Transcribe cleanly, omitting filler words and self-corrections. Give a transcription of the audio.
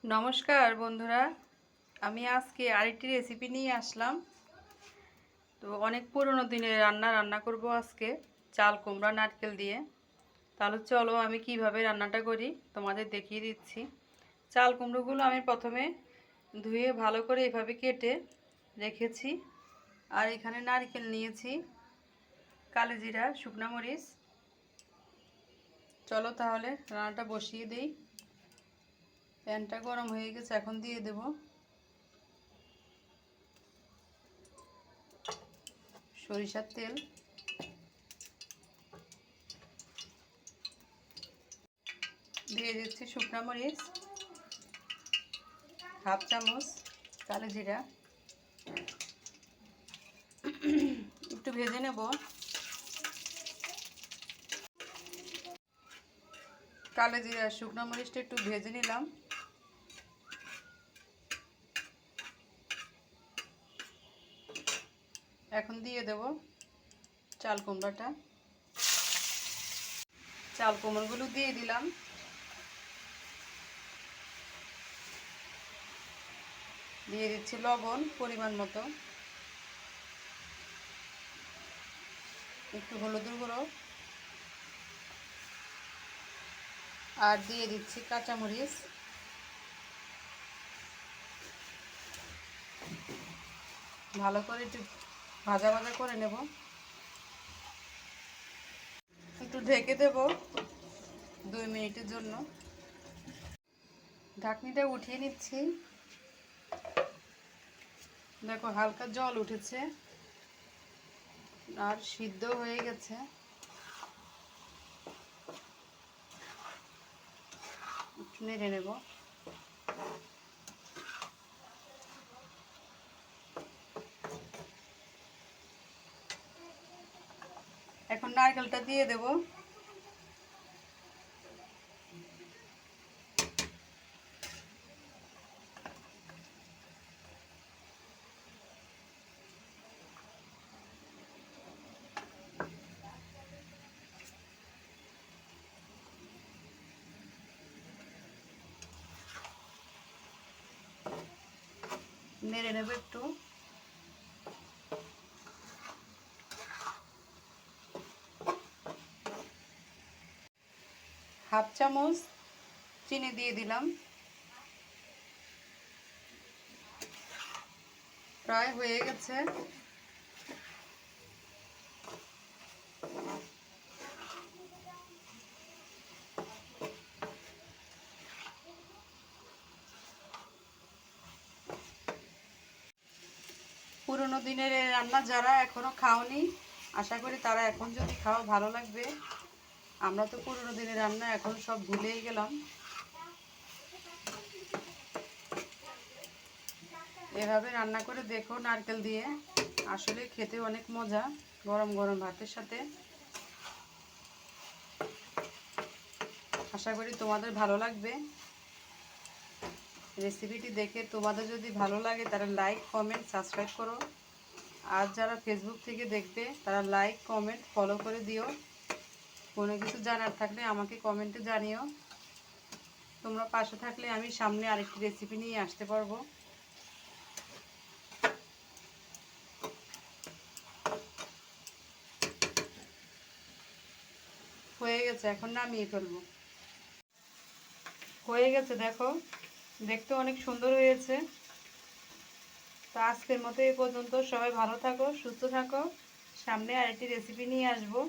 নমস্কার বন্ধুরা, আমি আজকে আরেকটি রেসিপি নিয়ে আসলাম। তো অনেক পুরনো দিনের রান্না করব আজকে চাল কুমড়া নারকেল দিয়ে। তাহলে চলো আমি কিভাবে রান্নাটা করি তোমাদের দেখিয়ে দিচ্ছি। চাল কুমড়োগুলো আমি প্রথমে ধুয়ে ভালো করে এভাবে কেটে রেখেছি। আর এখানে নারকেল নিয়েছি, কালোজিরা, শুকনো মরিচ। চলো তাহলে রান্নাটা বসিয়ে দিই। প্যানটা গরম হয়ে গেছে, এখন দিয়ে দেব সরিষার তেল, দিয়ে দিচ্ছি শুকনো মরিচ হাফ চামচ, কালো জিরা একটু ভেজে নেব। কালো জিরা শুকনো মরিচটা একটু ভেজে নিলাম। এখন দিয়ে দেব চাল কুমড়াটা। চাল কুমড়োগুলো দিয়ে দিলাম। দিয়ে দিচ্ছি লবণ পরিমাণ মতো, একটু হলুদের গুঁড়ো, আর দিয়ে দিচ্ছি কাঁচামরিচ। ভালো করে একটু ভাজা ভাজা করে নেব। একটু ঢেকে দেব 2 মিনিটের জন্য। ঢাকনিটা উঠিয়ে নিচ্ছি। দেখো হালকা জল উঠেছে আর সিদ্ধ হয়ে গেছে। একটু নেড়ে নেব। এখন নারকেলটা দিয়ে দেব। নেড়ে নেব একটু। হাফ চামচ চিনি দিয়ে দিলাম। প্রায় হয়ে গেছে। পুরনো দিনের এই রান্না যারা এখনো খাওনি, আশা করি তারা এখন যদি খাও ভালো লাগবে। আমরা তো পুরনো দিনের রান্না এখন সব ভুলেই গেলাম। এভাবে রান্না করে দেখো নারকেল দিয়ে, আসলে খেতে অনেক মজা গরম গরম ভাতের সাথে। আশা করি তোমাদের ভালো লাগবে। রেসিপিটি দেখে তোমাদের যদি ভালো লাগে তারা লাইক কমেন্ট সাবস্ক্রাইব করো। আর যারা ফেসবুক থেকে দেখবে তারা লাইক কমেন্ট ফলো করে দিও। কোনো কিছু জানার থাকলে আমাকে কমেন্টে জানিও। তোমরা পাশে থাকলে আমি সামনে আরেকটি রেসিপি নিয়ে আসতে পারবো। হয়ে গেছে, এখন নামিয়ে ফেলবো। হয়ে গেছে, দেখো দেখতে অনেক সুন্দর হয়েছে। তো আজকের মতো এই পর্যন্ত। সবাই ভালো থাকো, সুস্থ থাকো। সামনে আরেকটি রেসিপি নিয়ে আসবো।